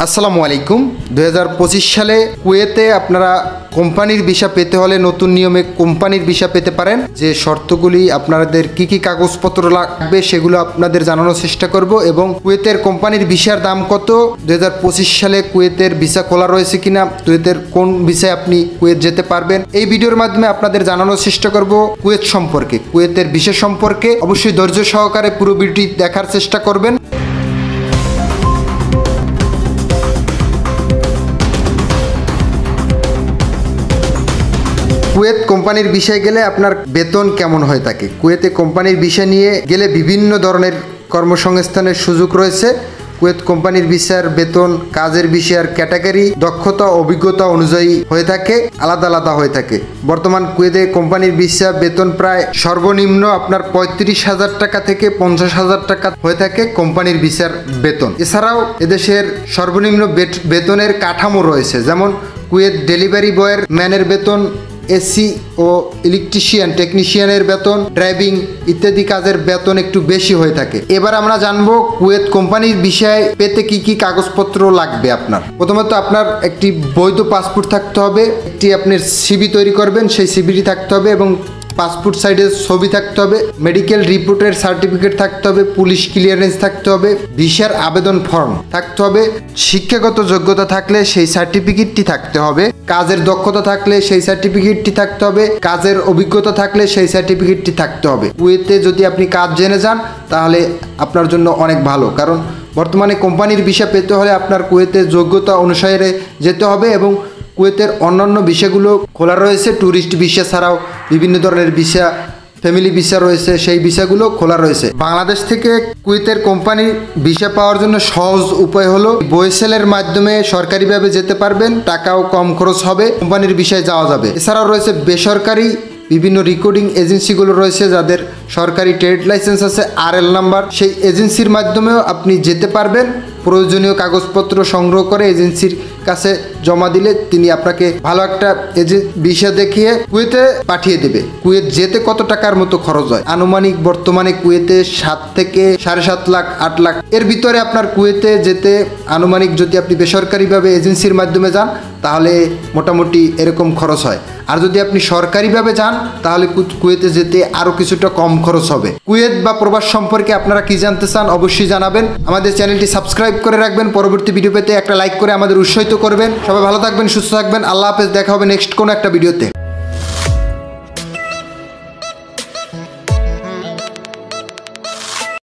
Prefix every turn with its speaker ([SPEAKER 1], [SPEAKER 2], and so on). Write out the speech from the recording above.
[SPEAKER 1] আসসালামু আলাইকুম। 2025 সালে কুয়েতে আপনারা কোম্পানির ভিসা পেতে হলে নতুন নিয়মে কোম্পানির ভিসা পেতে পারেন। যে শর্তগুলি আপনাদের কি কি কাগজপত্র লাগবে সেগুলো আপনাদের জানানোর চেষ্টা করব এবং কুয়েতের কোম্পানির ভিসার দাম কত, 2025 সালে কুয়েতের ভিসা খোলা রয়েছে কিনা, কুয়েতের কোন ভিসায় আপনি কুয়েত যেতে পারবেন, এই ভিডিওর মাধ্যমে আপনাদের জানানোর চেষ্টা করব কুয়েত সম্পর্কে, কুয়েতের ভিসা সম্পর্কে। অবশ্যই ধৈর্য সহকারে পুরো ভিডিওটি দেখার চেষ্টা করবেন। কুয়েত কোম্পানির বিষয় গেলে আপনার বেতন কেমন হয়ে থাকে। কুয়েতে কোম্পানির বিষয় নিয়ে গেলে বিভিন্ন ধরনের কর্মসংস্থানের সুযোগ রয়েছে। কুয়েত কোম্পানির ভিসার বেতন কাজের বিষয়ের ক্যাটাগরি, দক্ষতা, অভিজ্ঞতা অনুযায়ী হয়ে থাকে, আলাদা আলাদা হয়ে থাকে। বর্তমান কুয়েতে কোম্পানির ভিসা বেতন প্রায় সর্বনিম্ন আপনার 35,000 টাকা থেকে 50,000 টাকা হয়ে থাকে কোম্পানির ভিসার বেতন। এছাড়াও এদেশের সর্বনিম্ন বেতনের কাঠামো রয়েছে, যেমন কুয়েত ডেলিভারি বয়ের ম্যানের বেতন, এসি ও ইলেকট্রিশিয়ান টেকনিশিয়ানের বেতন, ড্রাইভিং ইত্যাদি কাজের বেতন একটু বেশি হয়ে থাকে। এবার আমরা জানবো কুয়েত কোম্পানির বিষয়ে পেতে কি কি কাগজপত্র লাগবে। আপনার প্রথমত আপনার একটি বৈধ পাসপোর্ট থাকতে হবে, একটি আপনার সিভি তৈরি করবেন, সেই সিভিটি থাকতে হবে এবং পাসপোর্ট সাইজের ছবি থাকতে হবে, মেডিকেল রিপোর্টের সার্টিফিকেট থাকতে হবে, পুলিশ ক্লিয়ারেন্স থাকতে হবে, ভিসার আবেদন ফর্ম থাকতে হবে, শিক্ষাগত যোগ্যতা থাকলে সেই সার্টিফিকেটটি থাকতে হবে, কাজের দক্ষতা থাকলে সেই সার্টিফিকেটটি থাকতে হবে, কাজের অভিজ্ঞতা থাকলে সেই সার্টিফিকেটটি থাকতে হবে। কুয়েতে যদি আপনি কাজ জেনে যান তাহলে আপনার জন্য অনেক ভালো, কারণ বর্তমানে কোম্পানির ভিসা পেতে হলে আপনার কুয়েতের যোগ্যতা অনুসারে যেতে হবে এবং কুয়েতের অন্যান্য ভিসাগুলো খোলা রয়েছে। ট্যুরিস্ট ভিসা ছাড়াও বিভিন্ন ধরনের ভিসা, ফ্যামিলি ভিসা রয়েছে, সেই ভিসাগুলো খোলা রয়েছে। বাংলাদেশ থেকে কুয়েতের কোম্পানির ভিসা পাওয়ার জন্য সহজ উপায় হলো বয়েসেলের মাধ্যমে সরকারিভাবে যেতে পারবেন, টাকাও কম খরচ হবে, কোম্পানির ভিসায় যাওয়া যাবে। এছাড়াও রয়েছে বেসরকারি বিভিন্ন রেকর্ডিং এজেন্সিগুলো রয়েছে, যাদের সরকারি ট্রেড লাইসেন্স আছে, RL নাম্বার, সেই এজেন্সির মাধ্যমেও আপনি যেতে পারবেন। প্রয়োজনীয় কাগজপত্র সংগ্রহ করে এজেন্সির কাছে জমা দিলে তিনি আপনাকে ভালো একটা ভিসা দেখিয়ে কুয়েতে পাঠিয়ে দেবে। কুয়েত যেতে কত টাকার মতো খরচ হয় আনুমানিক বর্তমানে কুয়েতে 7 থেকে 7.5 লাখ 8 লাখ এর ভিতরে আপনার কুয়েতে যেতে আনুমানিক, যদি আপনি বেসরকারিভাবে এজেন্সির মাধ্যমে যান তাহলে মোটামুটি এরকম খরচ হয়। আর যদি আপনি সরকারিভাবে যান তাহলে কুয়েতে যেতে আরও কিছুটা কম খরচ হবে। কুয়েত বা প্রবাস সম্পর্কে আপনারা কি জানতে চান অবশ্যই জানাবেন। আমাদের চ্যানেলটি সাবস্ক্রাইব করে রাখবেন, পরবর্তী ভিডিও পেতে একটা লাইক করে আমাদের উৎসাহিত করবেন। সবাই ভালো থাকবেন, সুস্থ থাকবেন, আল্লাহ হাফেজ। দেখা হবে নেক্সট কোনো একটা ভিডিওতে।